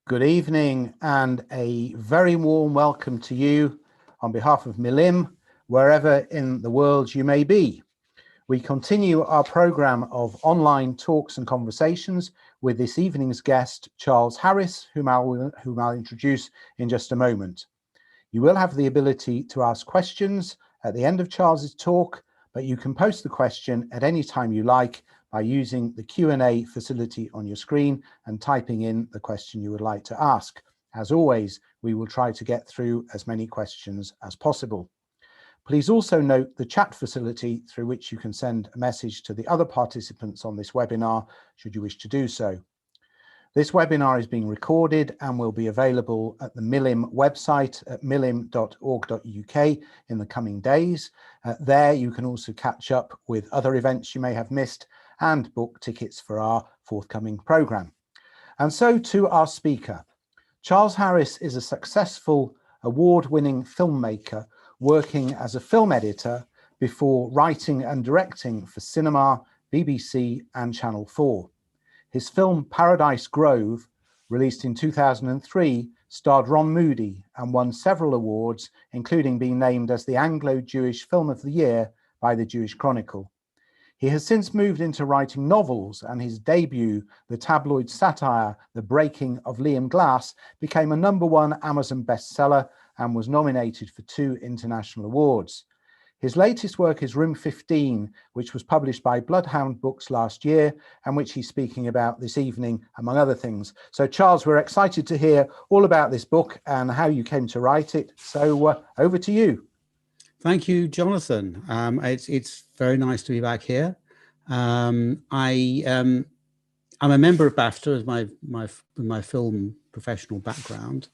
Good evening and a very warm welcome to you on behalf of Milim, wherever in the world you may be. We continue our programme of online talks and conversations with this evening's guest, Charles Harris, whom I'll introduce in just a moment. You will have the ability to ask questions at the end of Charles's talk, but you can post the question at any time you like by using the Q&A facility on your screen and typing in the question you would like to ask. As always, we will try to get through as many questions as possible. Please also note the chat facility through which you can send a message to the other participants on this webinar, should you wish to do so. This webinar is being recorded and will be available at the Milim website at milim.org.uk in the coming days. There you can also catch up with other events you may have missed and book tickets for our forthcoming programme. And so to our speaker. Charles Harris is a successful award-winning filmmaker working as a film editor before writing and directing for cinema, BBC and Channel 4. His film Paradise Grove, released in 2003, starred Ron Moody and won several awards, including being named as the Anglo-Jewish Film of the Year by the Jewish Chronicle. He has since moved into writing novels, and his debut, the tabloid satire The Breaking of Liam Glass, became a #1 Amazon bestseller and was nominated for 2 international awards. His latest work is Room 15, which was published by Bloodhound Books last year, and which he's speaking about this evening, among other things. So, Charles, we're excited to hear all about this book and how you came to write it. So, over to you. Thank you, Jonathan. It's very nice to be back here. I'm a member of BAFTA as my film professional background,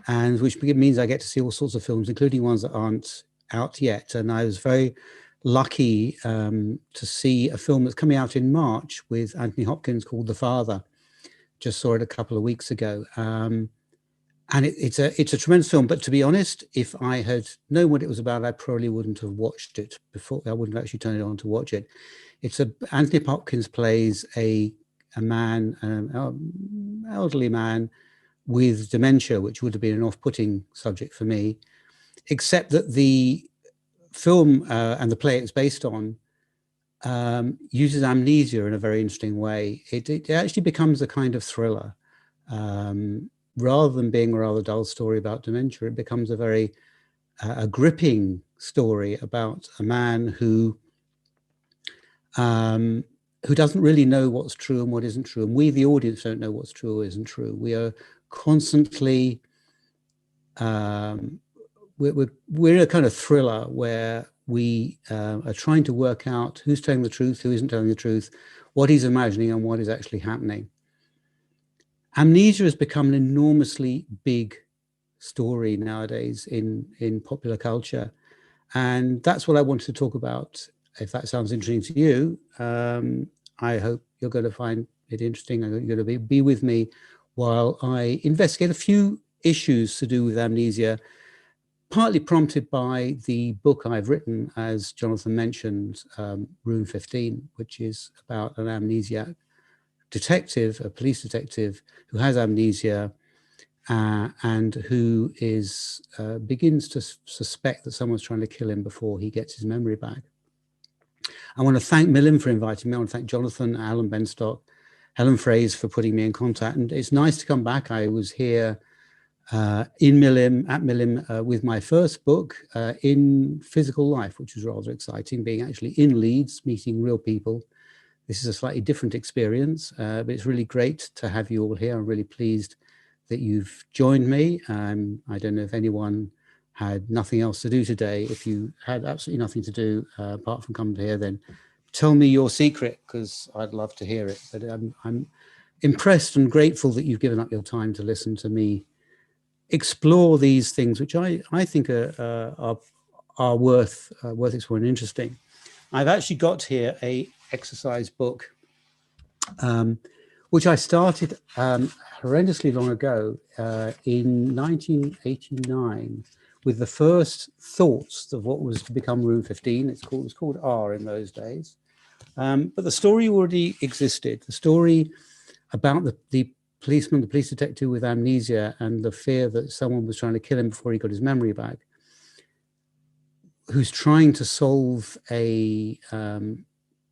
and which means I get to see all sorts of films, including ones that aren't out yet. And I was very lucky to see a film that's coming out in March with Anthony Hopkins called The Father. Just saw it a couple of weeks ago. And it's a tremendous film, but to be honest, if I had known what it was about, I probably wouldn't have watched it before. I wouldn't have actually turned it on to watch it. Anthony Hopkins plays a man, an elderly man with dementia, which would have been an off-putting subject for me, except that the film and the play it's based on uses amnesia in a very interesting way. It actually becomes a kind of thriller. Rather than being a rather dull story about dementia, it becomes a very gripping story about a man who doesn't really know what's true and what isn't true. And we, the audience, don't know what's true or isn't true. We are constantly, we're in a kind of thriller where we are trying to work out who's telling the truth, who isn't telling the truth, what he's imagining and what is actually happening. Amnesia has become an enormously big story nowadays in popular culture. And that's what I wanted to talk about. If that sounds interesting to you, I hope you're going to find it interesting. And you're going to be with me while I investigate a few issues to do with amnesia, partly prompted by the book I've written, as Jonathan mentioned, Room 15, which is about an amnesiac detective, a police detective who has amnesia and who begins to suspect that someone's trying to kill him before he gets his memory back. I want to thank Milim for inviting me. I want to thank Jonathan, Alan Benstock, Helen Fraser for putting me in contact. And it's nice to come back. I was here at Milim with my first book in physical life, which was rather exciting, being actually in Leeds, meeting real people. This is a slightly different experience, but it's really great to have you all here. I'm really pleased that you've joined me. I don't know if anyone had nothing else to do today. If you had absolutely nothing to do apart from come here, then tell me your secret, because I'd love to hear it. But I'm impressed and grateful that you've given up your time to listen to me explore these things, which I think are worth exploring and interesting. I've actually got here a exercise book, which I started horrendously long ago in 1989 with the first thoughts of what was to become Room 15. It was called R in those days. But the story already existed. The story about the policeman, the police detective with amnesia, and the fear that someone was trying to kill him before he got his memory back, who's trying to solve a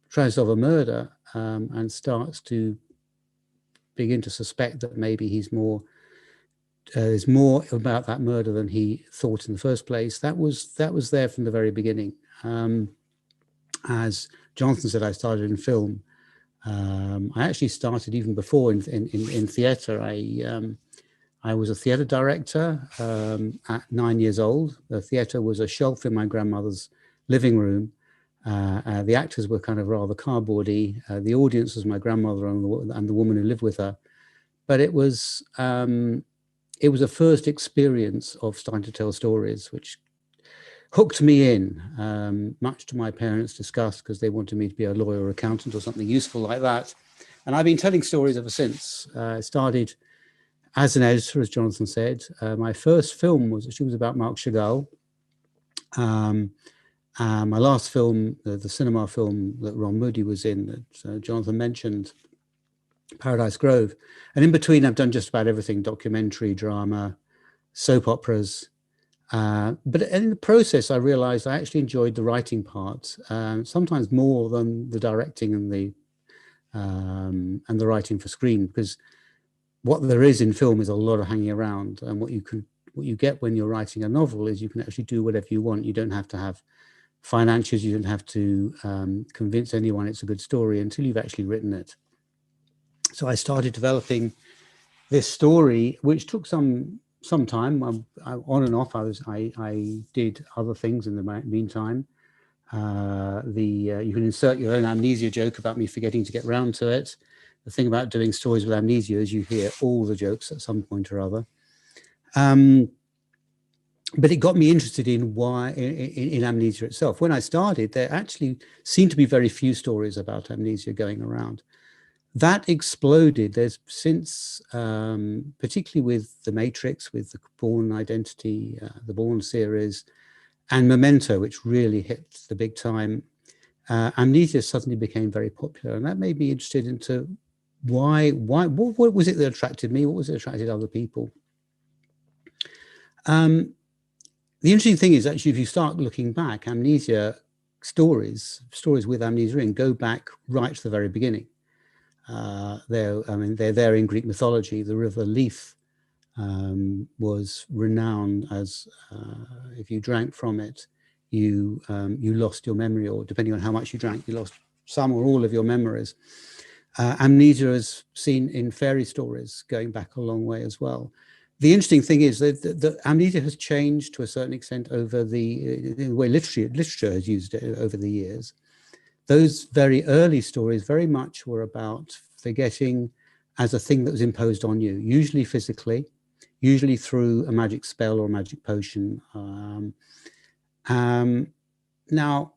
murder, and starts to begin to suspect that maybe he's more there's more about that murder than he thought in the first place. That was there from the very beginning. As Jonathan said, I started in film. I actually started even before in theatre. I was a theatre director at 9 years old. The theatre was a shelf in my grandmother's living room. The actors were kind of rather cardboardy. The audience was my grandmother and the woman who lived with her. But it was a first experience of starting to tell stories, which hooked me in, much to my parents' disgust, because they wanted me to be a lawyer or accountant or something useful like that. And I've been telling stories ever since. I started as an editor, as Jonathan said. My first film was about Marc Chagall. My last film, the cinema film that Ron Moody was in, that Jonathan mentioned, Paradise Grove. And in between, I've done just about everything: documentary, drama, soap operas. But in the process, I realized I actually enjoyed the writing part, sometimes more than the directing and the writing for screen, because what there is in film is a lot of hanging around. And what you get when you're writing a novel is you can actually do whatever you want. You don't have to have financials. You don't have to convince anyone it's a good story until you've actually written it. So I started developing this story, which took some time. On and off, I did other things in the meantime. You can insert your own amnesia joke about me forgetting to get round to it. The thing about doing stories with amnesia is you hear all the jokes at some point or other. But it got me interested in amnesia itself. When I started, there actually seemed to be very few stories about amnesia going around. That exploded. There's since, particularly with The Matrix, with the Bourne Identity, the Bourne series, and Memento, which really hit the big time, amnesia suddenly became very popular. And that made me interested into what was it that attracted me? What was it that attracted other people? The interesting thing is, actually, if you start looking back, amnesia stories with amnesia in go back right to the very beginning. They're there in Greek mythology. The river Lethe was renowned as if you drank from it, you lost your memory, or depending on how much you drank, you lost some or all of your memories. Amnesia is seen in fairy stories going back a long way as well. The interesting thing is that the amnesia has changed to a certain extent over the way literature has used it over the years. Those very early stories very much were about forgetting as a thing that was imposed on you, usually physically, usually through a magic spell or a magic potion. Now,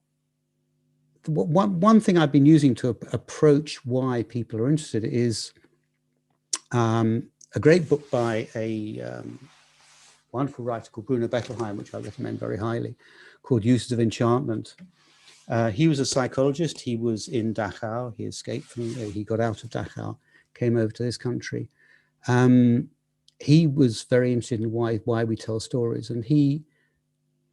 one thing I've been using to approach why people are interested is a great book by a wonderful writer called Bruno Bettelheim, which I recommend very highly, called Uses of Enchantment. He was a psychologist. He was in Dachau. He escaped he got out of Dachau, came over to this country. He was very interested in why we tell stories. And he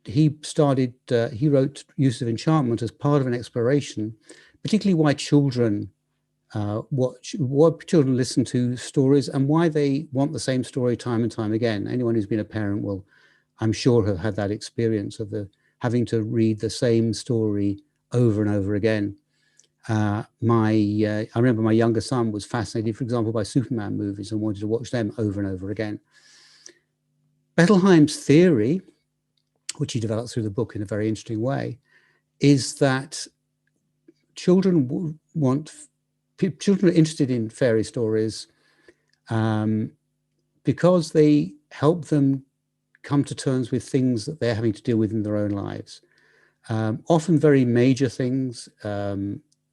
wrote Uses of Enchantment as part of an exploration, particularly why children, what children listen to stories and why they want the same story time and time again. Anyone who's been a parent will, I'm sure, have had that experience of having to read the same story over and over again. I remember my younger son was fascinated, for example, by Superman movies and wanted to watch them over and over again. Bettelheim's theory, which he developed through the book in a very interesting way, is that children are interested in fairy stories because they help them come to terms with things that they're having to deal with in their own lives. Often very major things,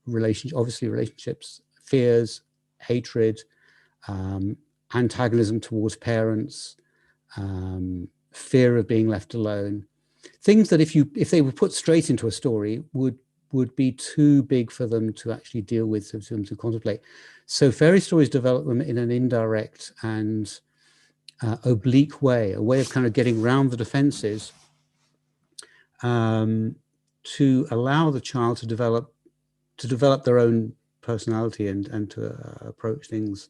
relationships, fears, hatred, antagonism towards parents, fear of being left alone. Things that if they were put straight into a story would would be too big for them to actually deal with, for them to contemplate. So fairy stories develop them in an indirect and oblique way, a way of kind of getting around the defenses, to allow the child to develop their own personality and to approach things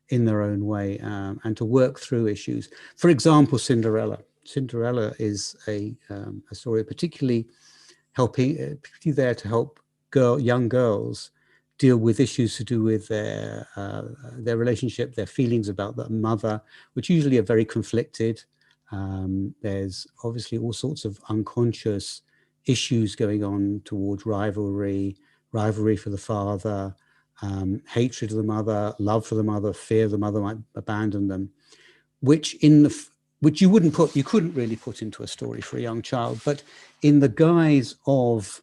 in their own way, and to work through issues. For example, Cinderella. Cinderella is a story particularly there to help young girls deal with issues to do with their relationship, their feelings about their mother, which usually are very conflicted. There's obviously all sorts of unconscious issues going on towards rivalry for the father, hatred of the mother, love for the mother, fear the mother might abandon them, which you couldn't really put into a story for a young child, but in the guise of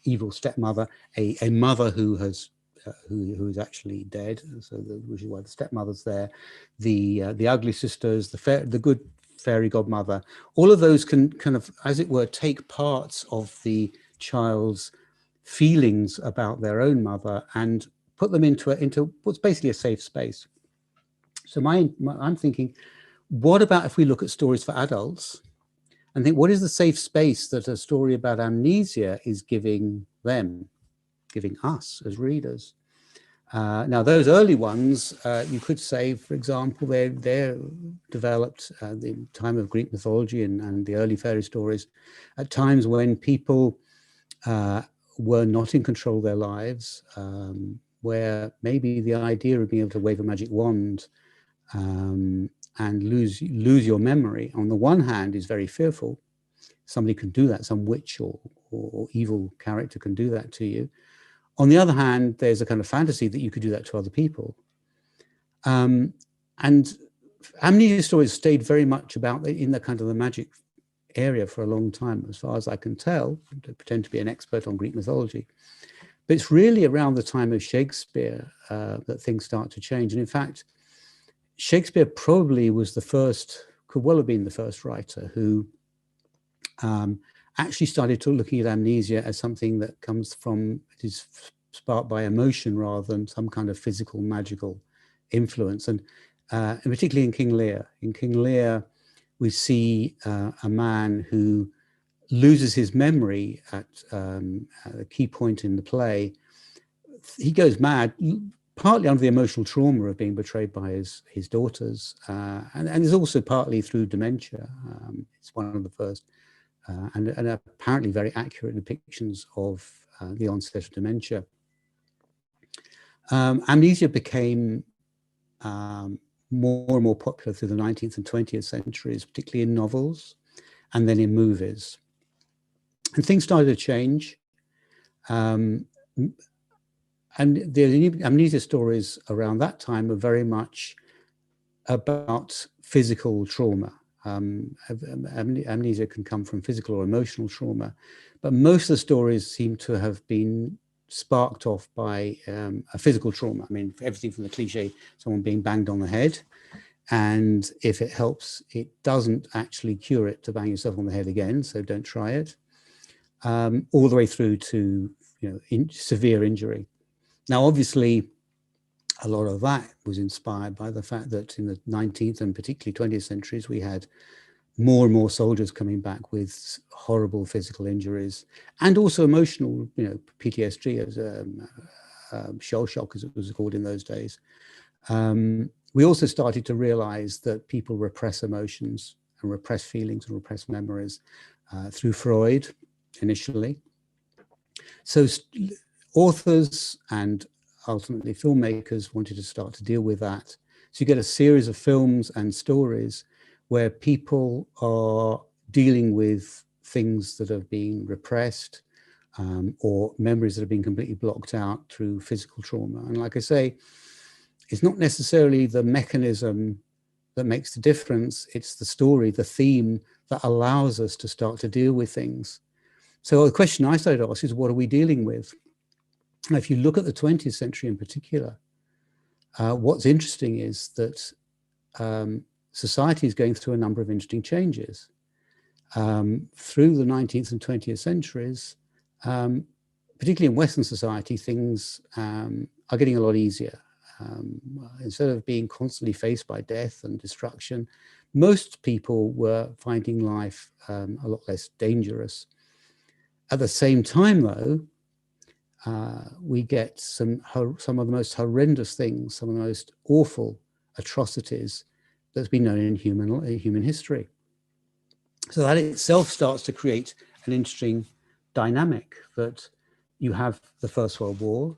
evil stepmother, a mother who is actually dead, so which is why the stepmother's there, the ugly sisters, the good fairy godmother, all of those can kind of, as it were, take parts of the child's feelings about their own mother and put them into what's basically a safe space. So I'm thinking, what about if we look at stories for adults and think, what is the safe space that a story about amnesia is giving us as readers? Now, those early ones, you could say, for example, they're developed at the time of Greek mythology and the early fairy stories at times when people were not in control of their lives, where maybe the idea of being able to wave a magic wand and lose your memory, on the one hand, is very fearful. Somebody can do that, some witch or evil character can do that to you. On the other hand, there's a kind of fantasy that you could do that to other people. And amnesia stories stayed very much in the kind of the magic area for a long time, as far as I can tell. I pretend to be an expert on Greek mythology. But it's really around the time of Shakespeare that things start to change. And in fact, Shakespeare probably was could well have been the first writer who actually started to looking at amnesia as something that is sparked by emotion rather than some kind of physical, magical influence. And particularly in King Lear. In King Lear, we see a man who loses his memory at a key point in the play. He goes mad, partly under the emotional trauma of being betrayed by his daughters, and it's also partly through dementia. It's one of the first and apparently very accurate depictions of the onset of dementia. Amnesia became more and more popular through the 19th and 20th centuries, particularly in novels and then in movies. And things started to change. And the amnesia stories around that time are very much about physical trauma. Amnesia can come from physical or emotional trauma, but most of the stories seem to have been sparked off by a physical trauma. I mean, everything from the cliche, someone being banged on the head, and if it helps, it doesn't actually cure it to bang yourself on the head again, so don't try it, all the way through to severe injury. Now, obviously, a lot of that was inspired by the fact that in the 19th and particularly 20th centuries, we had more and more soldiers coming back with horrible physical injuries and also emotional, PTSD, as shell shock, as it was called in those days. We also started to realize that people repress emotions and repress feelings and repress memories through Freud initially. So authors and ultimately filmmakers wanted to start to deal with that. So you get a series of films and stories where people are dealing with things that have been repressed or memories that have been completely blocked out through physical trauma. And like I say, it's not necessarily the mechanism that makes the difference, it's the story, the theme that allows us to start to deal with things. So the question I started to ask is, what are we dealing with? And if you look at the 20th century in particular, what's interesting is that society is going through a number of interesting changes. Through the 19th and 20th centuries, particularly in Western society, things are getting a lot easier. Instead of being constantly faced by death and destruction, most people were finding life a lot less dangerous. At the same time, though, we get some of the most horrendous things, some of the most awful atrocities that's been known in human history. So that itself starts to create an interesting dynamic, that you have the First World War,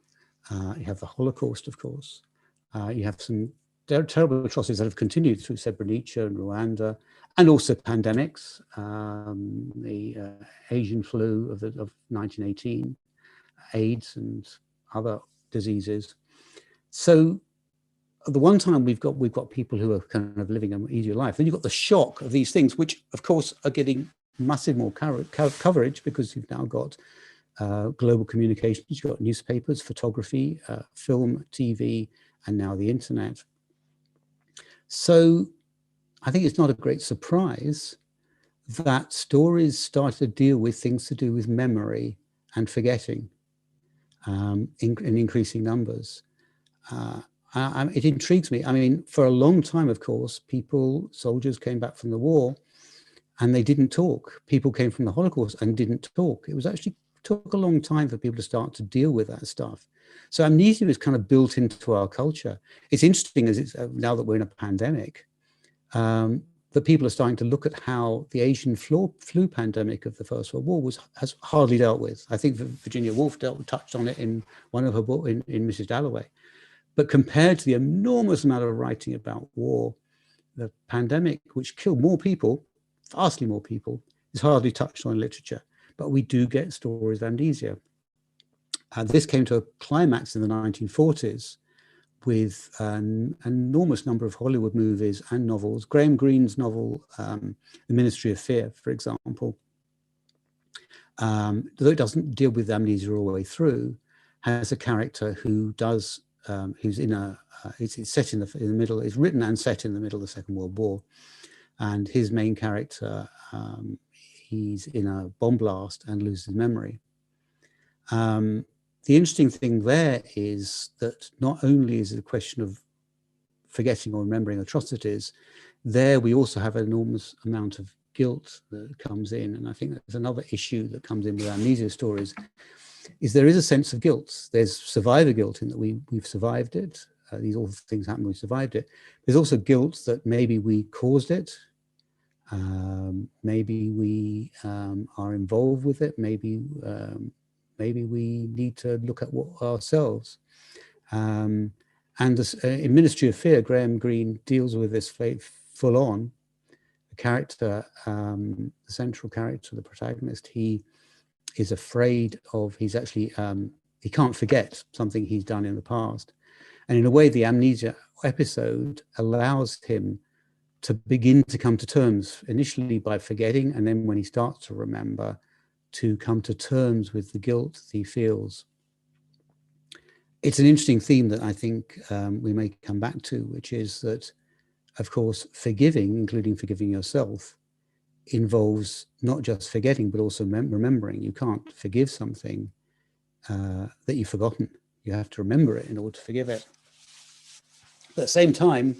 you have the Holocaust, of course, you have some terrible atrocities that have continued through Srebrenica and Rwanda, and also pandemics, the Asian flu of 1918, AIDS and other diseases. So at the one time we've got people who are kind of living an easier life. Then you've got the shock of these things, which of course are getting massive more coverage, because you've now got global communications, you've got newspapers, photography, film, TV, and now the internet. So I think it's not a great surprise that stories start to deal with things to do with memory and forgetting in increasing numbers. It intrigues me. I mean, for a long time, of course, soldiers came back from the war and they didn't talk. People came from the Holocaust and didn't talk. It was actually took a long time for people to start to deal with that stuff. So amnesia is kind of built into our culture. It's interesting, as it's now that we're in a pandemic, that people are starting to look at how the Asian flu pandemic of the First World War has hardly dealt with. I think Virginia Woolf touched on it in one of her books, in Mrs. Dalloway. But compared to the enormous amount of writing about war, the pandemic, which killed more people, vastly more people, is hardly touched on in literature. But we do get stories of amnesia. This came to a climax in the 1940s with an enormous number of Hollywood movies and novels. Graham Greene's novel, The Ministry of Fear, for example, though it doesn't deal with amnesia all the way through, has a character who does, who's in it's set in the middle, it's written and set in the middle of the Second World War. And his main character, he's in a bomb blast and loses memory. The interesting thing there is that not only is it a question of forgetting or remembering atrocities, there we also have an enormous amount of guilt that comes in. And I think there's another issue that comes in with amnesia stories, is there is a sense of guilt. There's survivor guilt in that we've survived it. These awful things happen, we survived it. There's also guilt that maybe we caused it. Maybe we are involved with it. Maybe we need to look at ourselves. And this, in Ministry of Fear, Graham Greene deals with this full on. The character, the central character, the protagonist, he is afraid of, he's actually, he can't forget something he's done in the past. And in a way, the amnesia episode allows him to begin to come to terms, initially by forgetting, and then when he starts to remember, to come to terms with the guilt he feels. It's an interesting theme that I think we may come back to, which is that, of course, forgiving, including forgiving yourself, involves not just forgetting, but also remembering. You can't forgive something that you've forgotten. You have to remember it in order to forgive it. But at the same time,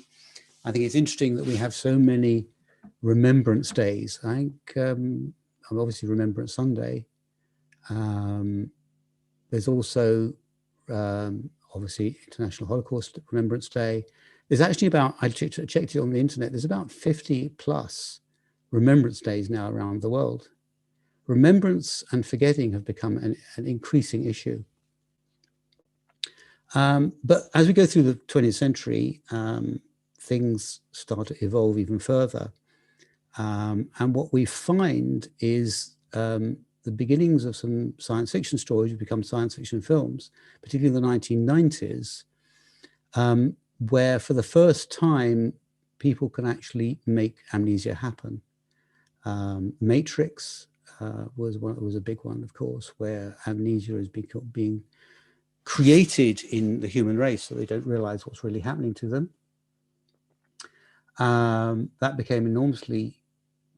I think it's interesting that we have so many remembrance days. I think obviously Remembrance Sunday. There's also obviously International Holocaust Remembrance Day. There's actually about, I checked it on the internet, there's about 50 plus remembrance days now around the world. Remembrance and forgetting have become an increasing issue. But as we go through the 20th century, things start to evolve even further. And what we find is the beginnings of some science fiction stories which become science fiction films, particularly in the 1990s, where for the first time, people can actually make amnesia happen. Matrix was a big one, of course, where amnesia is being created in the human race so they don't realize what's really happening to them. That became enormously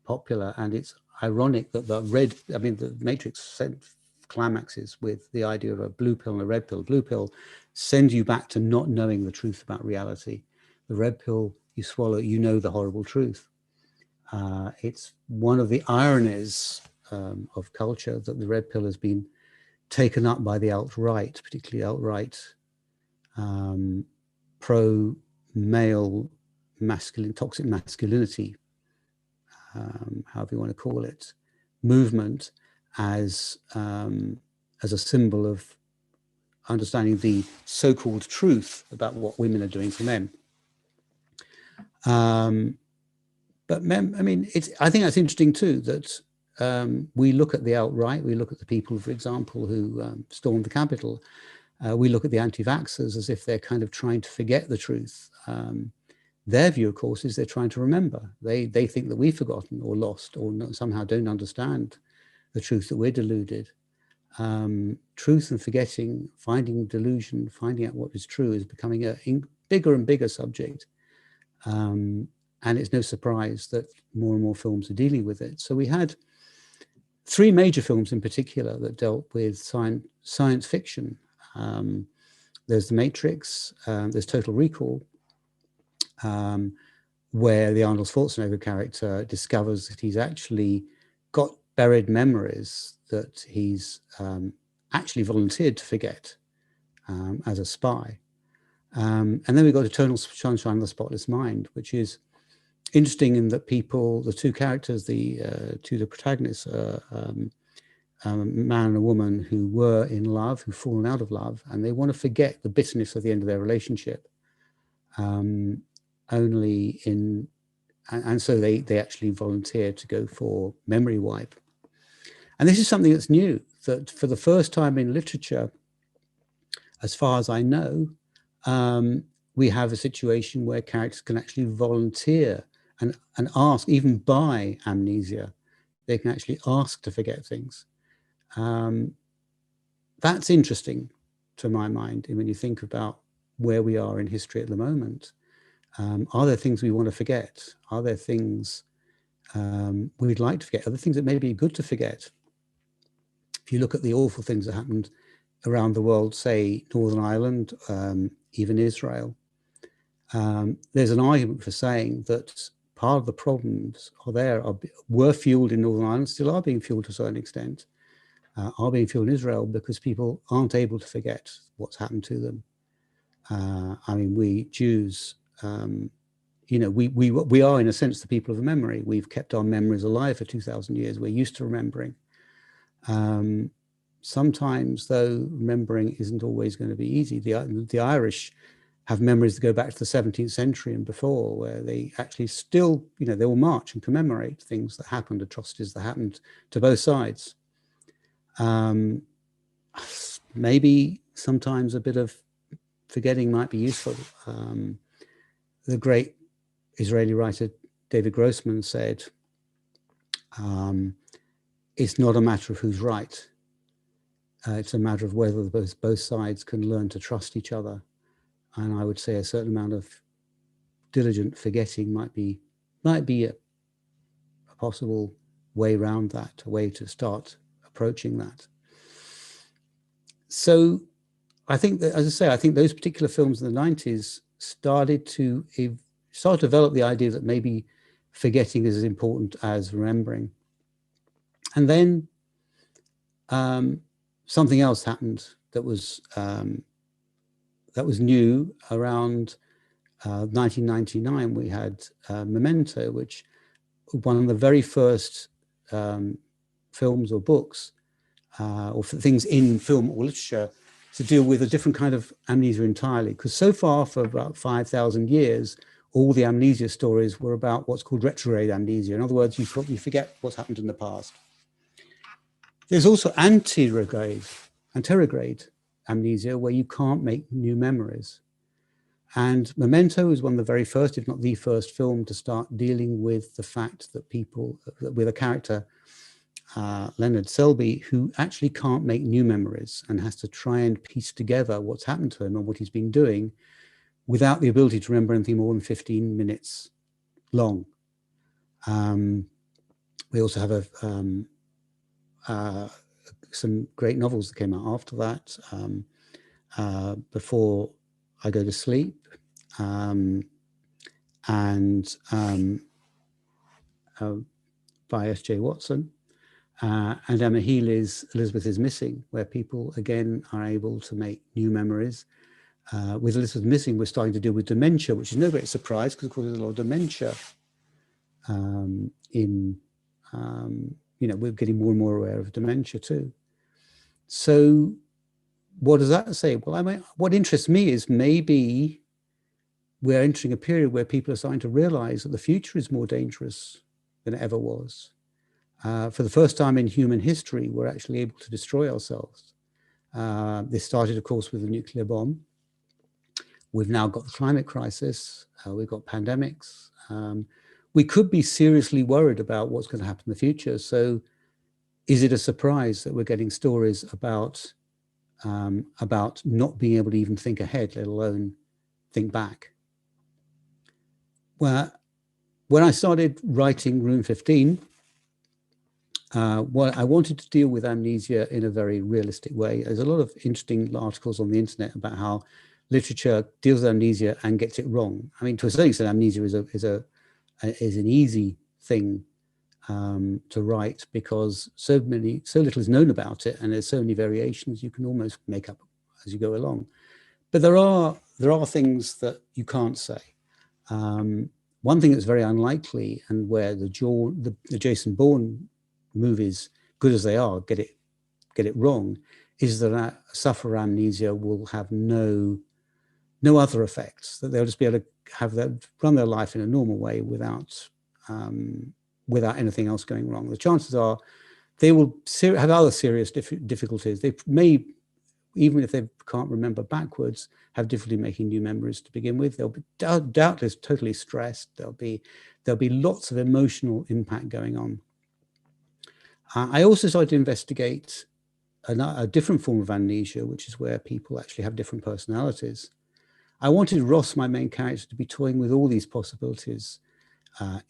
popular, and it's ironic that the Matrix climaxes with the idea of a blue pill and a red pill. Blue pill sends you back to not knowing the truth about reality. The red pill you swallow, you know the horrible truth. It's one of the ironies of culture that the red pill has been taken up by the alt-right, particularly alt-right pro-male toxic masculinity, however you want to call it, movement as a symbol of understanding the so-called truth about what women are doing for men. But I mean, I think that's interesting too, that we look at the alt-right, we look at the people, for example, who stormed the Capitol. We look at the anti-vaxxers as if they're kind of trying to forget the truth. Their view, of course, is they're trying to remember. They think that we've forgotten or lost or somehow don't understand the truth, that we're deluded. Truth and forgetting, finding delusion, finding out what is true is becoming a bigger and bigger subject. And it's no surprise that more and more films are dealing with it. So we had 3 major films in particular that dealt with science fiction. There's The Matrix, there's Total Recall, where the Arnold Schwarzenegger character discovers that he's actually got buried memories that he's actually volunteered to forget as a spy. And then we got Eternal Sunshine of the Spotless Mind, which is interesting in that the 2 characters, the protagonists, a man and a woman who were in love, who've fallen out of love, and they want to forget the bitterness of the end of their relationship. And so they actually volunteer to go for memory wipe. And this is something that's new, that for the first time in literature, as far as I know, we have a situation where characters can actually volunteer and ask, even by amnesia, they can actually ask to forget things. That's interesting to my mind when you think about where we are in history at the moment. Are there things we want to forget? Are there things we'd like to forget? Are there things that may be good to forget? If you look at the awful things that happened around the world, say Northern Ireland, even Israel, there's an argument for saying that part of the problems were fueled in Northern Ireland, still are being fueled to a certain extent, are being fueled in Israel because people aren't able to forget what's happened to them. I mean, we Jews, we are in a sense the people of memory. We've kept our memories alive for 2,000 years. We're used to remembering. Sometimes, though, remembering isn't always going to be easy. The Irish have memories that go back to the 17th century and before, where they actually still, they will march and commemorate things that happened, atrocities that happened to both sides. Maybe sometimes a bit of forgetting might be useful. The great Israeli writer David Grossman said, it's not a matter of who's right. It's a matter of whether both sides can learn to trust each other. And I would say a certain amount of diligent forgetting might be a possible way around that, a way to start approaching that. So I think that, as I say, I think those particular films in the 90s started to develop the idea that maybe forgetting is as important as remembering. And then something else happened that was new around 1999. We had Memento, which one of the very first films or books or things in film or literature to deal with a different kind of amnesia entirely. Because so far, for about 5,000 years, all the amnesia stories were about what's called retrograde amnesia. In other words, you forget what's happened in the past. There's also anterograde amnesia, where you can't make new memories. And Memento is one of the very first, if not the first film to start dealing with the fact that with a character, Leonard Selby, who actually can't make new memories and has to try and piece together what's happened to him and what he's been doing without the ability to remember anything more than 15 minutes long. We also have a some great novels that came out after that. Before I Go to Sleep, and by S.J. Watson, and Emma Healy's Elizabeth is Missing, where people again are able to make new memories. With Elizabeth Missing, we're starting to deal with dementia, which is no great surprise because, of course, there's a lot of dementia we're getting more and more aware of dementia too. So what does that say? Well, what interests me is maybe we're entering a period where people are starting to realize that the future is more dangerous than it ever was. For the first time in human history, we're actually able to destroy ourselves. This started, of course, with the nuclear bomb. We've now got the climate crisis. We've got pandemics. We could be seriously worried about what's going to happen in the future. So is it a surprise that we're getting stories about not being able to even think ahead, let alone think back? Well, when I started writing Room 15, I wanted to deal with amnesia in a very realistic way. There's a lot of interesting articles on the internet about how literature deals with amnesia and gets it wrong. I mean, to a certain extent, amnesia is an easy thing to write because so little is known about it, and there's so many variations you can almost make up as you go along. But there are things that you can't say. One thing that's very unlikely, and where the Jason Bourne movies, good as they are, get it wrong, is that a sufferer amnesia will have no other effects, that they'll just be able to run their life in a normal way without anything else going wrong. The chances are they will have other serious difficulties. They may, even if they can't remember backwards, have difficulty making new memories to begin with. They'll be doubtless totally stressed. There'll be lots of emotional impact going on. I also started to investigate a different form of amnesia, which is where people actually have different personalities. I wanted Ross, my main character, to be toying with all these possibilities.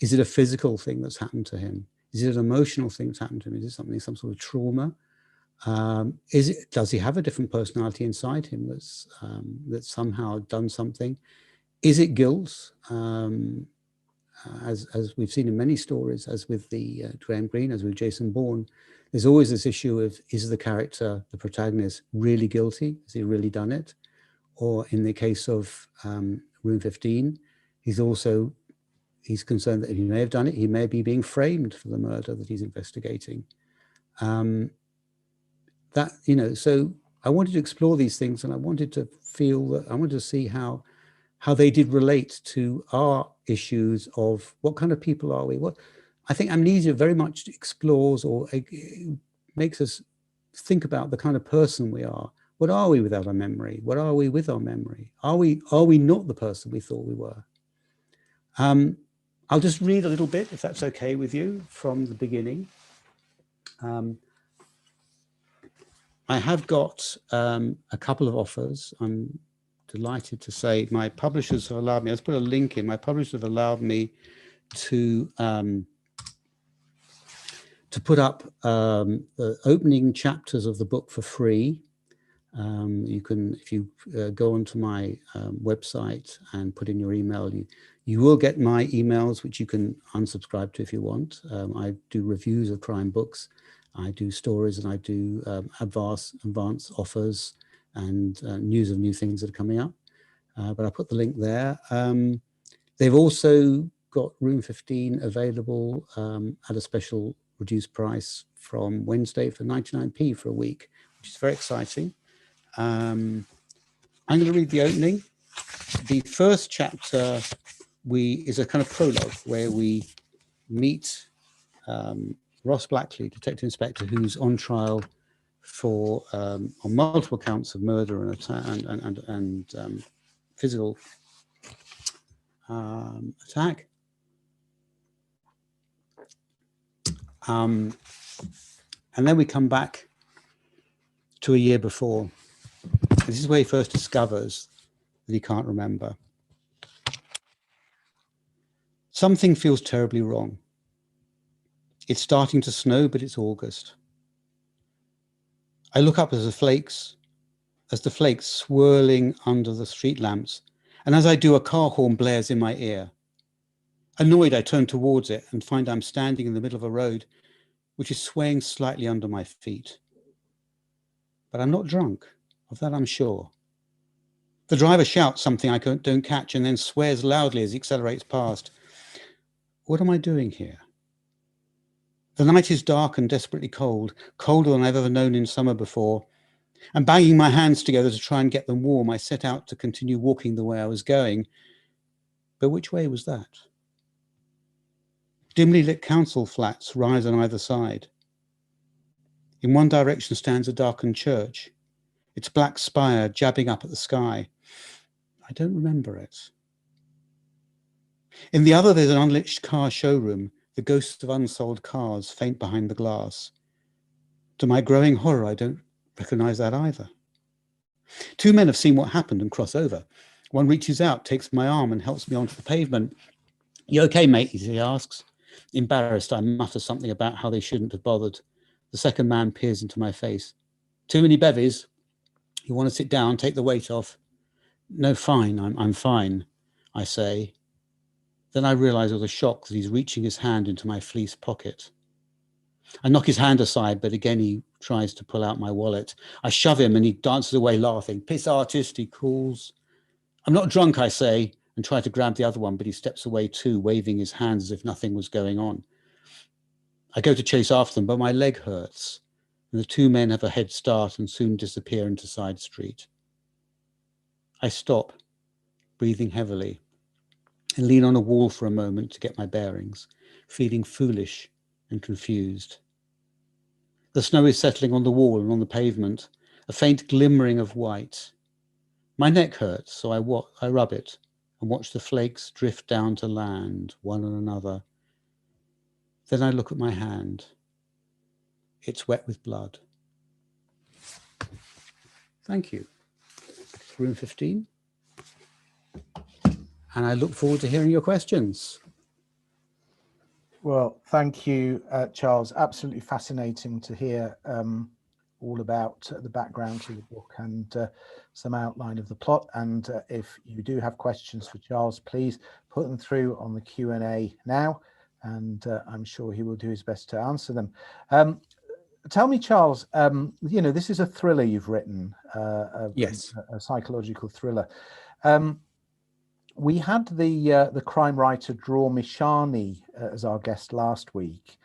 Is it a physical thing that's happened to him? Is it an emotional thing that's happened to him? Is it some sort of trauma? Does he have a different personality inside him that's somehow done something? Is it guilt? As we've seen in many stories, as with the Graham Greene, as with Jason Bourne, there's always this issue of, is the character, the protagonist, really guilty? Has he really done it? Or in the case of Room 15, he's concerned that he may have done it. He may be being framed for the murder that he's investigating. So I wanted to explore these things, and I wanted to see how they did relate to our issues of what kind of people are we? What I think amnesia very much explores or makes us think about the kind of person we are. What are we without our memory? What are we with our memory? Are we not the person we thought we were? I'll just read a little bit, if that's okay with you, from the beginning. I have got a couple of offers. I'm delighted to say my publishers have allowed me, let's put a link in, my publishers have allowed me to put up the opening chapters of the book for free. You can, if you go onto my website and put in your email, you will get my emails, which you can unsubscribe to if you want. I do reviews of crime books. I do stories, and I do advance offers and news of new things that are coming up. But I put the link there. They've also got Room 15 available at a special reduced price from Wednesday for 99p for a week, which is very exciting. I'm going to read the opening. The first chapter is a kind of prologue where we meet Ross Blackley, Detective Inspector, who's on trial for on multiple counts of murder and physical attack. And then we come back to a year before. This is where he first discovers that he can't remember. Something feels terribly wrong. It's starting to snow, but it's August. I look up as the flakes swirling under the street lamps, and as I do, a car horn blares in my ear. Annoyed, I turn towards it and find I'm standing in the middle of a road which is swaying slightly under my feet. But I'm not drunk, of that I'm sure. The driver shouts something I don't catch and then swears loudly as he accelerates past. What am I doing here? The night is dark and desperately cold, colder than I've ever known in summer before. And banging my hands together to try and get them warm, I set out to continue walking the way I was going. But which way was that? Dimly lit council flats rise on either side. In one direction stands a darkened church, its black spire jabbing up at the sky. I don't remember it. In the other, there's an unlit car showroom, the ghosts of unsold cars faint behind the glass. To my growing horror, I don't recognize that either. Two men have seen what happened and cross over. One reaches out, takes my arm and helps me onto the pavement. You okay, mate? He asks. Embarrassed, I mutter something about how they shouldn't have bothered. The second man peers into my face. Too many bevies? You want to sit down, take the weight off? No, fine, I'm fine, I say. Then I realize with a shock that he's reaching his hand into my fleece pocket. I knock his hand aside, but again he tries to pull out my wallet. I shove him and he dances away laughing. Piss artist, he calls. I'm not drunk, I say, and try to grab the other one, but he steps away too, waving his hands as if nothing was going on. I go to chase after them, but my leg hurts, and the two men have a head start and soon disappear into side street. I stop, breathing heavily, and lean on a wall for a moment to get my bearings, feeling foolish and confused. The snow is settling on the wall and on the pavement, a faint glimmering of white. My neck hurts, so I rub it and watch the flakes drift down to land, one on another. Then I look at my hand. It's wet with blood. Thank you. Room 15. And I look forward to hearing your questions. Well, thank you, Charles. Absolutely fascinating to hear all about the background to the book and some outline of the plot. And if you do have questions for Charles, please put them through on the Q&A now, and I'm sure he will do his best to answer them. Tell me, Charles, you know, this is a thriller you've written, Yes. a psychological thriller. We had the crime writer Dror Mishani as our guest last week,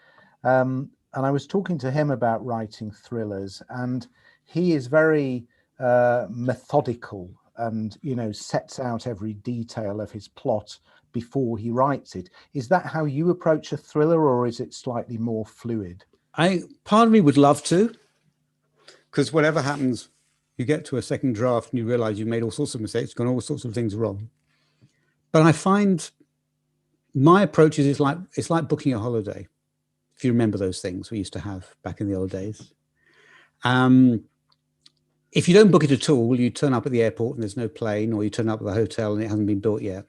and I was talking to him about writing thrillers, and he is very methodical and, you know, sets out every detail of his plot before he writes it. Is that how you approach a thriller, or is it slightly more fluid? Part of me would love to, because whatever happens, you get to a second draft and you realize you've made all sorts of mistakes, gone all sorts of things wrong. But I find my approach is it's like booking a holiday. If you remember those things we used to have back in the old days. If you don't book it at all, you turn up at the airport and there's no plane, or you turn up at the hotel and it hasn't been built yet.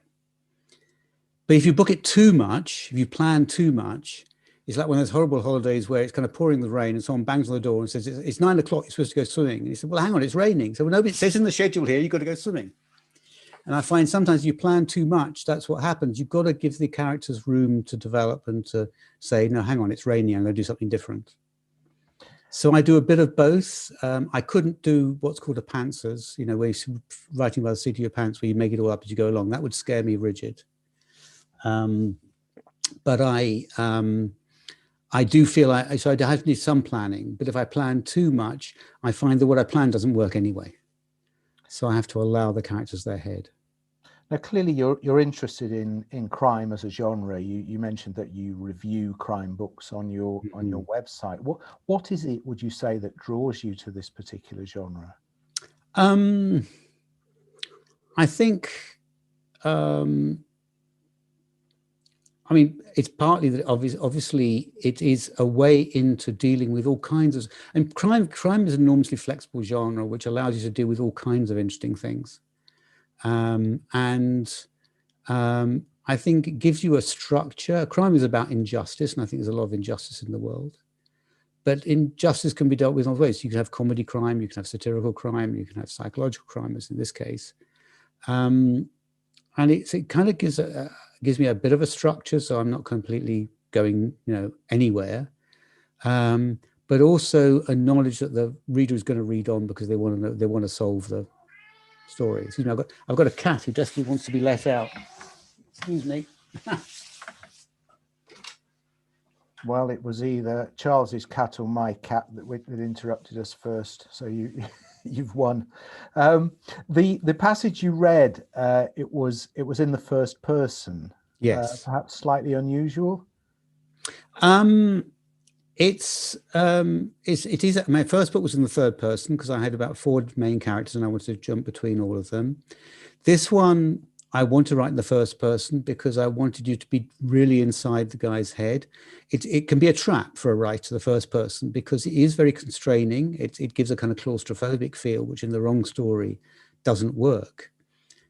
But if you book it too much, if you plan too much, it's like one of those horrible holidays where it's kind of pouring with rain and someone bangs on the door and says, it's 9 o'clock, you're supposed to go swimming. And you say, well, hang on, it's raining. So, well, no, it says in the schedule here, you've got to go swimming. And I find sometimes you plan too much, that's what happens. You've got to give the characters room to develop and to say, no, hang on, it's raining, I'm going to do something different. So I do a bit of both. I couldn't do what's called a pantsers, you know, where you're writing by the seat of your pants, where you make it all up as you go along. That would scare me rigid. But I do feel so I have to do some planning, but if I plan too much, I find that what I plan doesn't work anyway. So I have to allow the characters their head. Now, clearly you're interested in crime as a genre. You mentioned that you review crime books on your website. What is it, would you say, that draws you to this particular genre? I think, I mean, it's partly that obviously it is a way into dealing with all kinds of, and crime is an enormously flexible genre, which allows you to deal with all kinds of interesting things. I think it gives you a structure. Crime is about injustice, and I think there's a lot of injustice in the world. but injustice can be dealt with in other ways. You can have comedy crime, you can have satirical crime, you can have psychological crime, as in this case. And it kind of gives me a bit of a structure, so I'm not completely going, anywhere. But also a knowledge that the reader is going to read on because they want to know, they want to solve the story. Excuse me, I've got a cat who desperately wants to be let out. Excuse me. Well, it was either Charles's cat or my cat that interrupted us first, so you've won. The passage you read, it was in the first person. Yes. Perhaps slightly unusual. It is. My first book was in the third person because I had about 4 main characters and I wanted to jump between all of them. This one I want to write in the first person because I wanted you to be really inside the guy's head. It can be a trap for a writer, the first person, because it is very constraining. It gives a kind of claustrophobic feel, which in the wrong story doesn't work.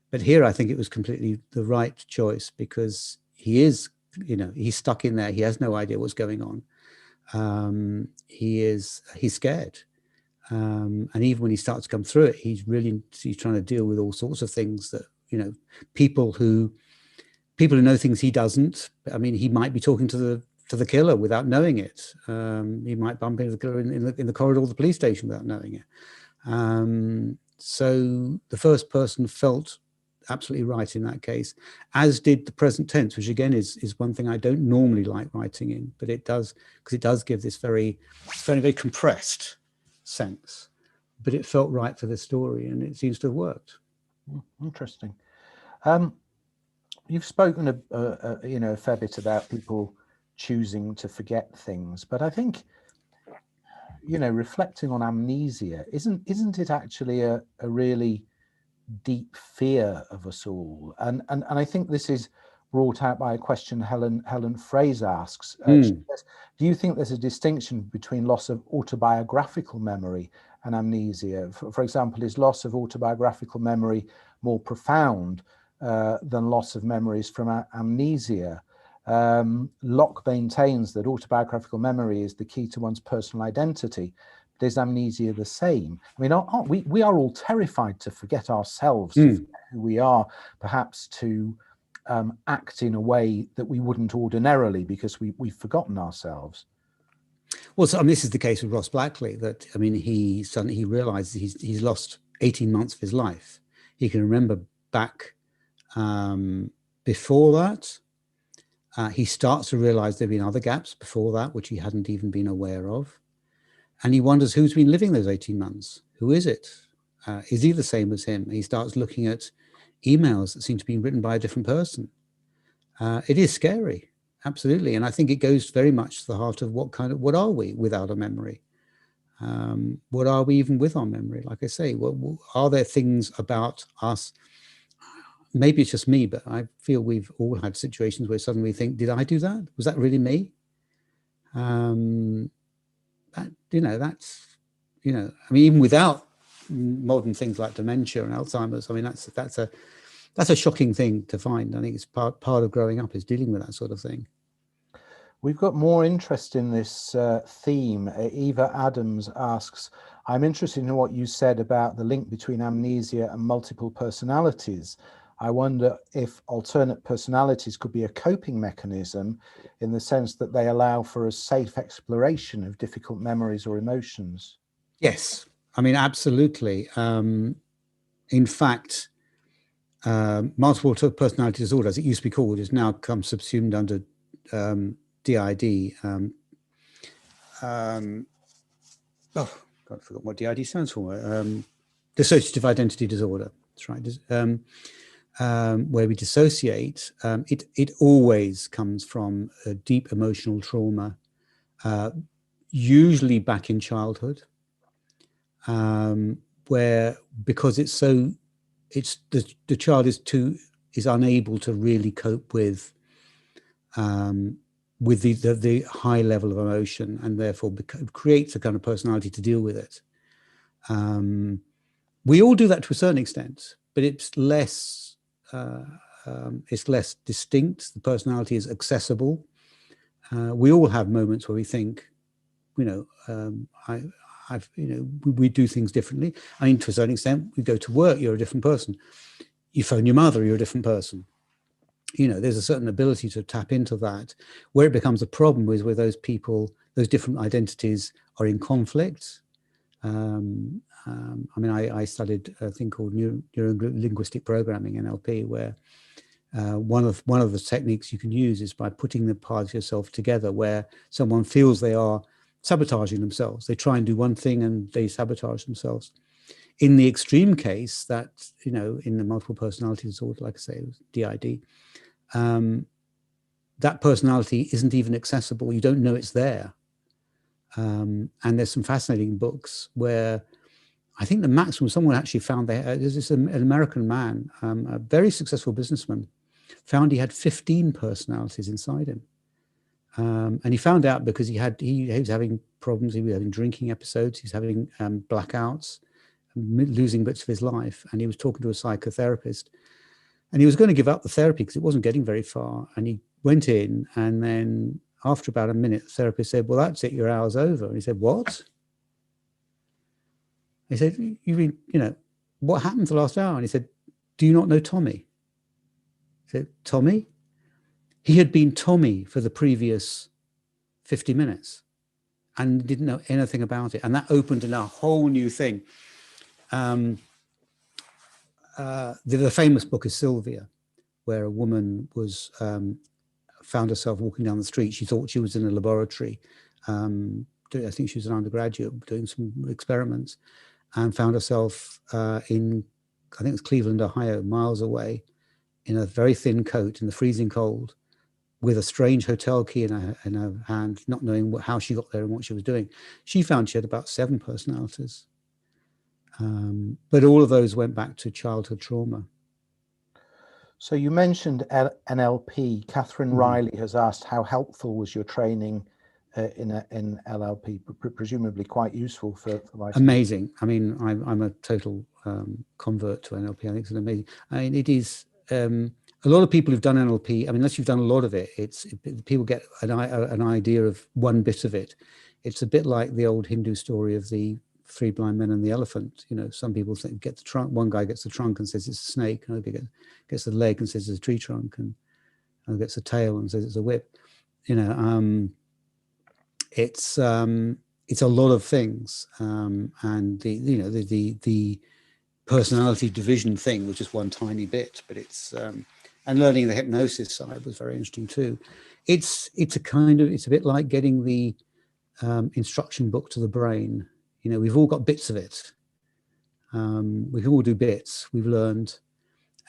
But here I think it was completely the right choice because he is, he's stuck in there. He has no idea what's going on. He's scared. And even when he starts to come through it, he's trying to deal with all sorts of things that, people who know things he doesn't. I mean, he might be talking to the killer without knowing it. He might bump into the killer in the corridor of the police station without knowing it. So the first person felt absolutely right in that case, as did the present tense, which again is one thing I don't normally like writing in, but it does, because it does give this very compressed sense, but it felt right for the story and it seems to have worked. Interesting. You've spoken a fair bit about people choosing to forget things, but I think reflecting on amnesia, isn't it actually a really deep fear of us all? And I think this is brought out by a question Helen Fraser asks. She says, do you think there's a distinction between loss of autobiographical memory and amnesia? For example, is loss of autobiographical memory more profound than loss of memories from amnesia? Locke maintains that autobiographical memory is the key to one's personal identity. But is amnesia the same? I mean, aren't we are all terrified to forget ourselves, to forget who we are, perhaps to act in a way that we wouldn't ordinarily because we've forgotten ourselves. Well, so, this is the case with Ross Blackley, that, he suddenly realizes he's lost 18 months of his life. He can remember back before that. He starts to realize there have been other gaps before that, which he hadn't even been aware of. And he wonders who's been living those 18 months. Who is it? Is he the same as him? He starts looking at emails that seem to be written by a different person. It is scary, absolutely. And I think it goes very much to the heart of what are we without a memory? What are we even with our memory? Like I say, are there things about us? Maybe it's just me, but I feel we've all had situations where suddenly we think, did I do that? Was that really me? Even without modern things like dementia and Alzheimer's, that's a shocking thing to find. I think it's part of growing up is dealing with that sort of thing. We've got more interest in this theme. Eva Adams asks, I'm interested in what you said about the link between amnesia and multiple personalities. I wonder if alternate personalities could be a coping mechanism in the sense that they allow for a safe exploration of difficult memories or emotions. Yes, absolutely. In fact, multiple personality disorder, as it used to be called, is now come subsumed under DID. God, I forgot what DID stands for. Dissociative identity disorder. That's right. Where we dissociate, it always comes from a deep emotional trauma, usually back in childhood, where because the child is unable to really cope with the high level of emotion, and therefore creates a kind of personality to deal with it. We all do that to a certain extent, but it's less distinct. The personality is accessible. We all have moments where we think, we do things differently. I mean, to a certain extent, we go to work, you're a different person. You phone your mother, you're a different person. There's a certain ability to tap into that. Where it becomes a problem is where those people, those different identities are in conflict. I studied a thing called neuro-linguistic programming, NLP, where one of the techniques you can use is by putting the parts of yourself together where someone feels they are sabotaging themselves. They try and do one thing and they sabotage themselves. In the extreme case, that, in the multiple personality disorder, like I say, it was DID, that personality isn't even accessible. You don't know it's there. And there's some fascinating books where I think the maximum, someone actually found there's an American man, a very successful businessman, found he had 15 personalities inside him. And he found out because he was having problems. He was having drinking episodes. He was having blackouts, losing bits of his life. And he was talking to a psychotherapist. And he was going to give up the therapy because it wasn't getting very far. And he went in, and then after about a minute, the therapist said, "Well, that's it, your hour's over." And he said, "What?" He said, "You mean, what happened the last hour?" And he said, "Do you not know Tommy?" He said, "Tommy?" He had been Tommy for the previous 50 minutes and didn't know anything about it. And that opened in a whole new thing. The famous book is Sylvia, where a woman was found herself walking down the street. She thought she was in a laboratory. I think she was an undergraduate doing some experiments, and found herself in, I think it was Cleveland, Ohio, miles away, in a very thin coat in the freezing cold, with a strange hotel key in her hand, not knowing how she got there and what she was doing. She found she had about 7 personalities. But all of those went back to childhood trauma. So you mentioned NLP. Catherine Riley has asked, how helpful was your training in LLP? Presumably quite useful for my amazing. I mean, I'm a total convert to NLP. I think it's amazing. I mean, it is. A lot of people who've done NLP, I mean, unless you've done a lot of it, people get an idea of one bit of it. It's a bit like the old Hindu story of the 3 blind men and the elephant. Some people get the trunk. One guy gets the trunk and says it's a snake. Another guy gets the leg and says it's a tree trunk, and another gets the tail and says it's a whip. It's a lot of things, and the personality division thing was just one tiny bit, but it's and learning the hypnosis side was very interesting too. It's a bit like getting the instruction book to the brain. We've all got bits of it. We can all do bits, we've learned.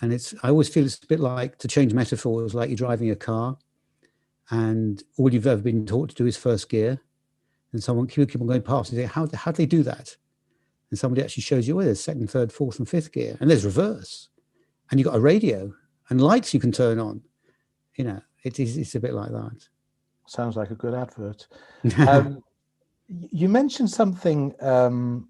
And I always feel it's a bit like, to change metaphors, like you're driving a car and all you've ever been taught to do is first gear. And someone keep on going past and say, how do they do that? And somebody actually shows you, well, there's 2nd, 3rd, 4th and 5th gear, and there's reverse. And you've got a radio and lights you can turn on. It's a bit like that. Sounds like a good advert. You mentioned something on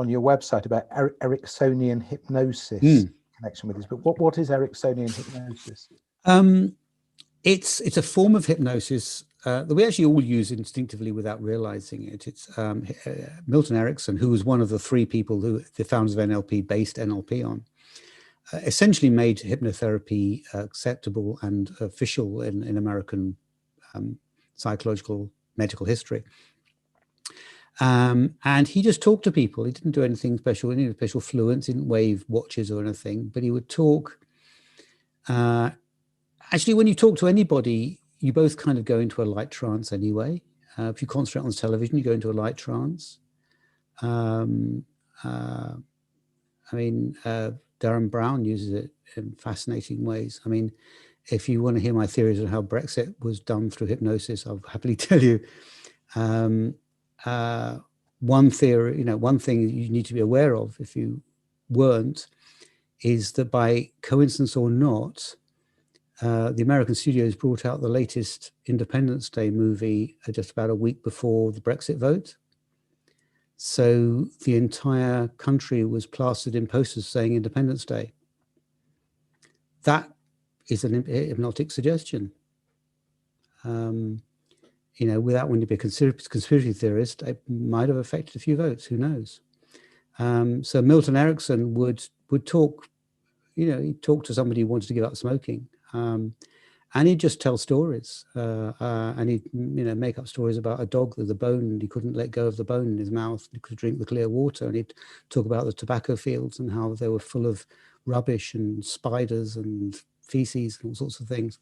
your website about Ericksonian hypnosis in connection with this, but what is Ericksonian hypnosis? It's a form of hypnosis that we actually all use instinctively without realizing it. It's Milton Erickson, who was one of the 3 people who the founders of NLP based NLP on, essentially made hypnotherapy acceptable and official in American psychological medical history. And he just talked to people. He didn't do anything special, any special fluence, didn't wave watches or anything, but he would talk. Actually, when you talk to anybody, you both kind of go into a light trance anyway. If you concentrate on the television, you go into a light trance. Darren Brown uses it in fascinating ways. I mean, if you want to hear my theories on how Brexit was done through hypnosis, I'll happily tell you. One theory, one thing you need to be aware of, if you weren't, is that by coincidence or not, the American studios brought out the latest Independence Day movie just about a week before the Brexit vote. So the entire country was plastered in posters saying Independence Day. That is an hypnotic suggestion. without wanting to be a conspiracy theorist, it might have affected a few votes. Who knows? So Milton Erickson would talk, he'd talk to somebody who wanted to give up smoking, and he'd just tell stories, and he'd make up stories about a dog with a bone, and he couldn't let go of the bone in his mouth. He could drink the clear water, and he'd talk about the tobacco fields and how they were full of rubbish and spiders and feces and all sorts of things.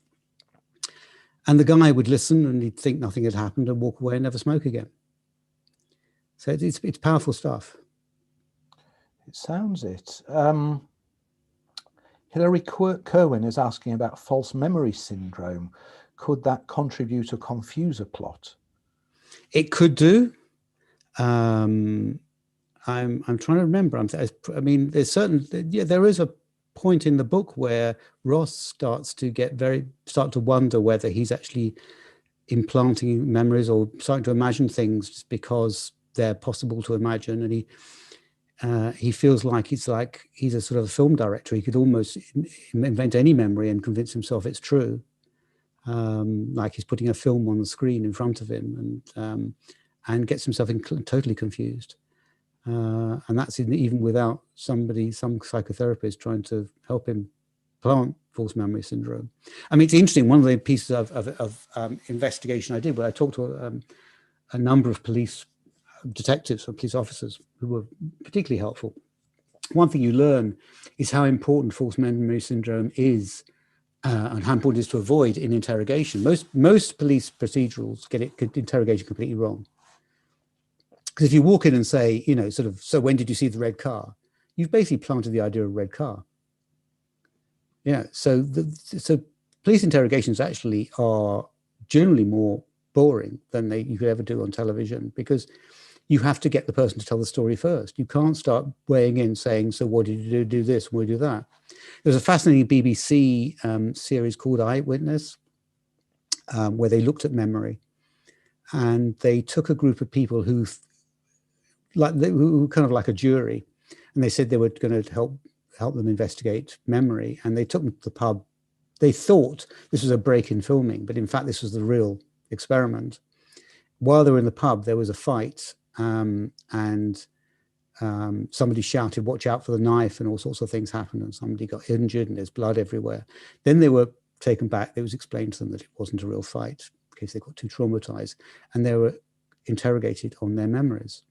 And the guy would listen, and he'd think nothing had happened and walk away and never smoke again. So it's powerful stuff. It sounds it. Hilary Kerwin is asking about false memory syndrome. Could that contribute or confuse a plot? It could do. I'm trying to remember. I mean, there's there is a point in the book where Ross starts to wonder whether he's actually implanting memories or starting to imagine things just because they're possible to imagine, and he feels like he's a sort of a film director. He could almost invent any memory and convince himself it's true, like he's putting a film on the screen in front of him, and gets himself totally confused. And that's even without some psychotherapist trying to help him plant false memory syndrome. I mean, it's interesting. One of the pieces of investigation I did, where I talked to a number of police detectives or police officers who were particularly helpful. One thing you learn is how important false memory syndrome is, and how important it is to avoid in interrogation. Most police procedurals get interrogation completely wrong. Because if you walk in and say, so when did you see the red car? You've basically planted the idea of a red car. Yeah, so police interrogations actually are generally more boring than you could ever do on television, because you have to get the person to tell the story first. You can't start weighing in saying, so what did you do this, what did you do that? There's a fascinating BBC series called Eyewitness, where they looked at memory, and they took a group of people who kind of like a jury, and they said they were going to help them investigate memory, and they took them to the pub. They thought this was a break in filming, but in fact this was the real experiment. While they were in the pub, there was a fight, and somebody shouted, "Watch out for the knife," and all sorts of things happened, and somebody got injured, and there's blood everywhere. Then they were taken back. It was explained to them that it wasn't a real fight, in case they got too traumatized, and they were interrogated on their memories.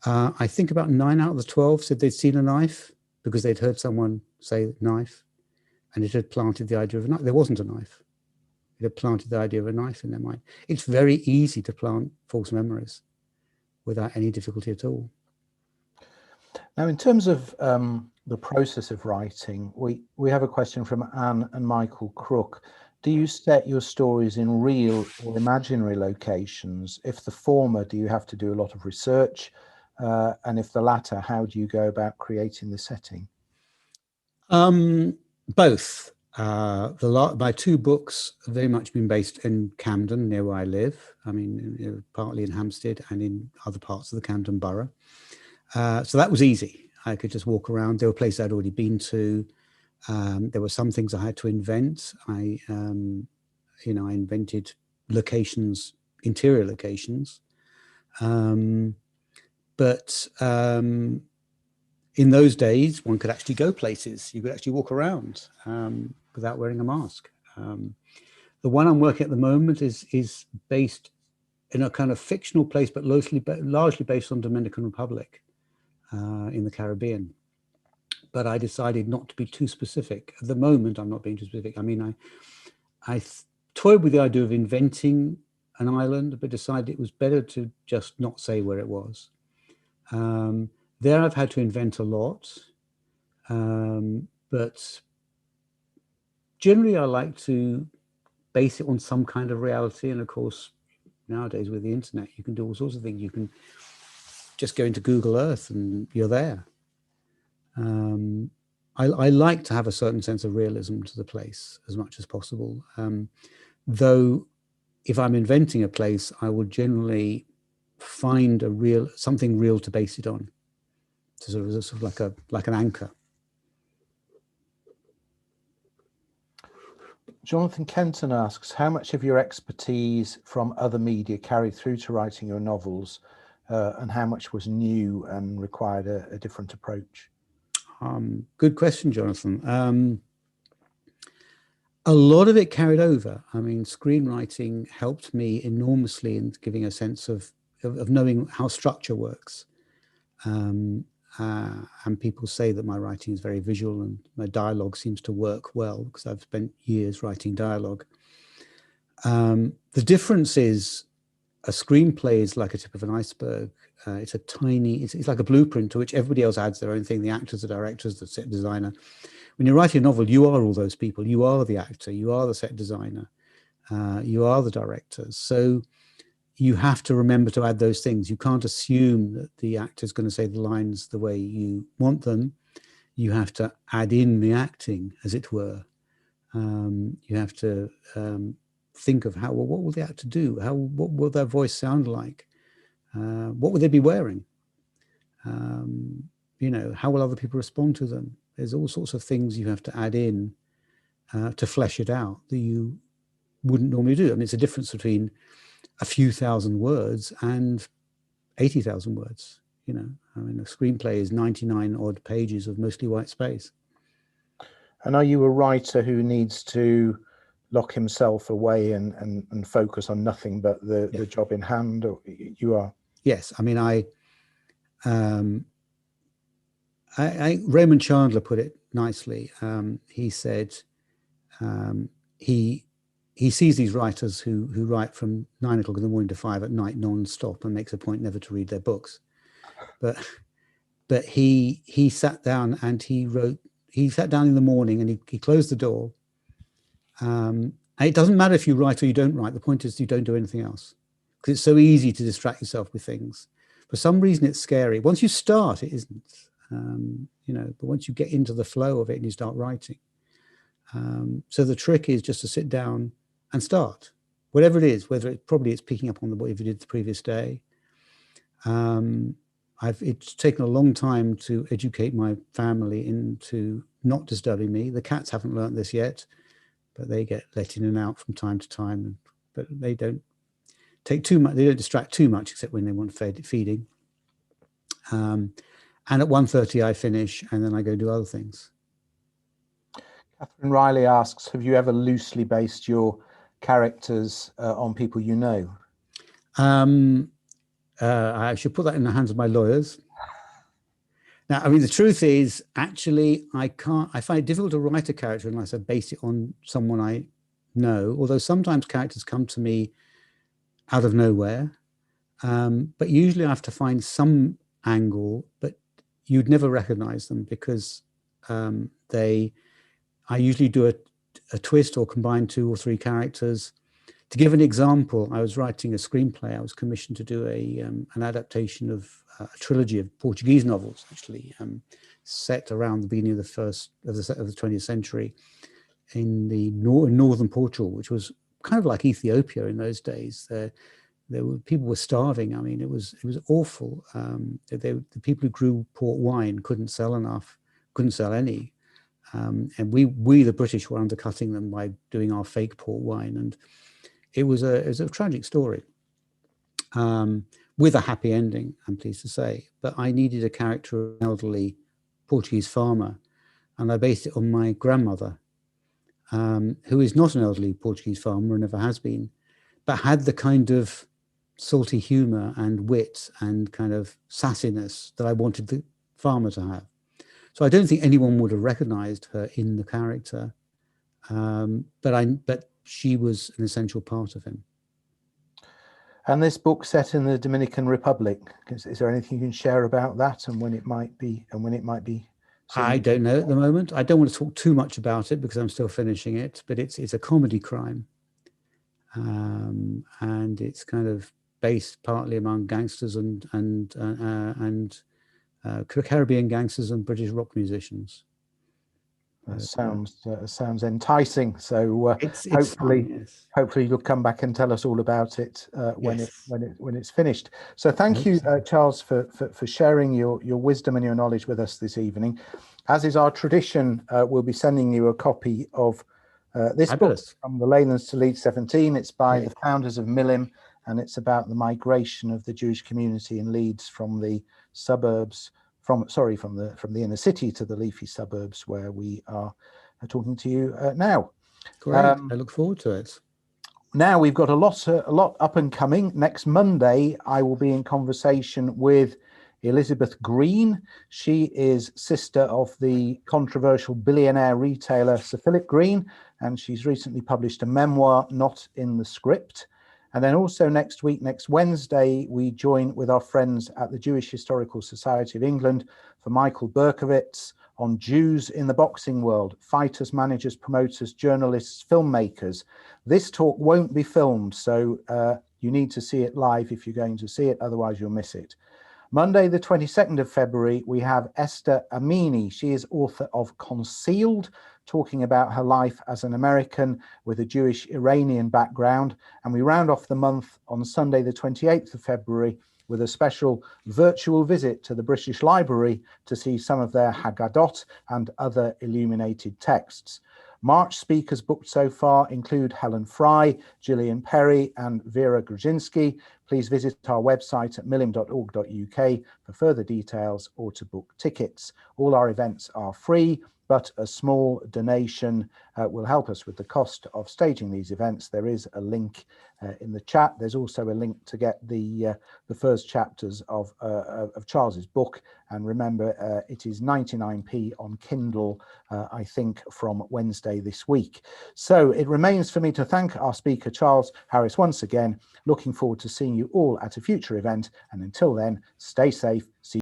I think about 9 out of the 12 said they'd seen a knife because they'd heard someone say knife, and it had planted the idea of a knife. There wasn't a knife. It had planted the idea of a knife in their mind. It's very easy to plant false memories without any difficulty at all. Now, in terms of the process of writing, we have a question from Anne and Michael Crook. Do you set your stories in real or imaginary locations? If the former, do you have to do a lot of research? And if the latter, how do you go about creating the setting? Both. My two books have very much been based in Camden, near where I live. I mean, partly in Hampstead and in other parts of the Camden Borough. So that was easy. I could just walk around. There were places I'd already been to. There were some things I had to invent. I invented locations, interior locations. But in those days, one could actually go places. You could actually walk around without wearing a mask. The one I'm working at the moment is based in a kind of fictional place, but largely based on Dominican Republic in the Caribbean. But I decided not to be too specific. At the moment, I'm not being too specific. I mean, I toyed with the idea of inventing an island, but decided it was better to just not say where it was. There I've had to invent a lot, but generally I like to base it on some kind of reality. And of course, nowadays with the internet, you can do all sorts of things. You can just go into Google Earth and you're there. I like to have a certain sense of realism to the place as much as possible. Though if I'm inventing a place, I will generally find something real to base it on. So sort of like an anchor. Jonathan Kenton asks, how much of your expertise from other media carried through to writing your novels, and how much was new and required a different approach? Good question, Jonathan. A lot of it carried over. I mean, screenwriting helped me enormously in giving a sense of knowing how structure works. And people say that my writing is very visual and my dialogue seems to work well because I've spent years writing dialogue. The difference is a screenplay is like a tip of an iceberg. It's a tiny, it's like a blueprint to which everybody else adds their own thing. The actors, the directors, the set designer. When you're writing a novel, you are all those people. You are the actor, you are the set designer, you are the director. So you have to remember to add those things. You can't assume that the actor is going to say the lines the way you want them. You have to add in the acting, as it were. You have to think of how, well, what will the actor do? What will their voice sound like? What will they be wearing? You know, how will other people respond to them? There's all sorts of things you have to add in to flesh it out that you wouldn't normally do. I mean, it's a difference between a few thousand words and 80,000 words. You know, I mean, a screenplay is 99 odd pages of mostly white space. And are you a writer who needs to lock himself away and focus on nothing but the job in hand, or you are? Yes. I mean, Raymond Chandler put it nicely. He said he sees these writers who write from 9 o'clock in the morning to 5 at night non-stop and makes a point never to read their books. But he sat down and he wrote. He sat down in the morning and he closed the door. And it doesn't matter if you write or you don't write. The point is you don't do anything else because it's so easy to distract yourself with things. For some reason, it's scary. Once you start, it isn't. You know, but once you get into the flow of it and you start writing. So the trick is just to sit down and start, whatever it is, whether it's picking up on what you did the previous day. It's taken a long time to educate my family into not disturbing me. The cats haven't learnt this yet, but they get let in and out from time to time. But they don't take too much. They don't distract too much, except when they want feeding. And at 1:30 I finish, and then I go do other things. Catherine Riley asks, have you ever loosely based your characters on people you know? I should put that in the hands of my lawyers. Now, I mean, the truth is, actually, I find it difficult to write a character unless I base it on someone I know, although sometimes characters come to me out of nowhere. But usually I have to find some angle, but you'd never recognize them because I usually do a twist or combine 2 or 3 characters. To give an example, I was writing a screenplay. I was commissioned to do an adaptation of a trilogy of Portuguese novels, actually, set around the beginning of the 20th century in the northern Portugal, which was kind of like Ethiopia in those days. People were starving. I mean, it was awful. The people who grew port wine couldn't sell enough, couldn't sell any. And we the British were undercutting them by doing our fake port wine, and it was a tragic story with a happy ending, I'm pleased to say. But I needed a character, an elderly Portuguese farmer, and I based it on my grandmother, who is not an elderly Portuguese farmer and never has been, but had the kind of salty humor and wit and kind of sassiness that I wanted the farmer to have. So I don't think anyone would have recognized her in the character, but she was an essential part of him. And this book set in the Dominican Republic, is there anything you can share about that and when it might be I don't know at the moment. I don't want to talk too much about it because I'm still finishing it, but it's a comedy crime. And it's kind of based partly among gangsters and Caribbean gangsters and British rock musicians. Sounds enticing. So hopefully you'll come back and tell us all about it when it's finished. So thank you, Charles, for sharing your wisdom and your knowledge with us this evening. As is our tradition, we'll be sending you a copy of This book Fabulous. From the Leylands to Leeds 17. It's by Great. the founders of Milim, and it's about the migration of the Jewish community in Leeds from the suburbs, from the inner city to the leafy suburbs where we are talking to you now. Great. I look forward to it. Now we've got a lot up and coming. Next Monday, I will be in conversation with Elizabeth Green. She is sister of the controversial billionaire retailer Sir Philip Green, and she's recently published a memoir, Not in the Script. And then also next week, next Wednesday, we join with our friends at the Jewish Historical Society of England for Michael Berkowitz on Jews in the boxing world, fighters, managers, promoters, journalists, filmmakers. This talk won't be filmed, so you need to see it live if you're going to see it, otherwise you'll miss it. Monday, the 22nd of February, we have Esther Amini. She is author of Concealed, talking about her life as an American with a Jewish Iranian background. And we round off the month on Sunday, the 28th of February, with a special virtual visit to the British Library to see some of their Haggadot and other illuminated texts. March speakers booked so far include Helen Fry, Gillian Perry and Vera Grudzinski. Please visit our website at milim.org.uk for further details or to book tickets. All our events are free, but a small donation will help us with the cost of staging these events. There is a link in the chat. There's also a link to get the first chapters of Charles's book. And remember, it is 99p on Kindle, I think, from Wednesday this week. So it remains for me to thank our speaker, Charles Harris, once again. Looking forward to seeing you all at a future event. And until then, stay safe. See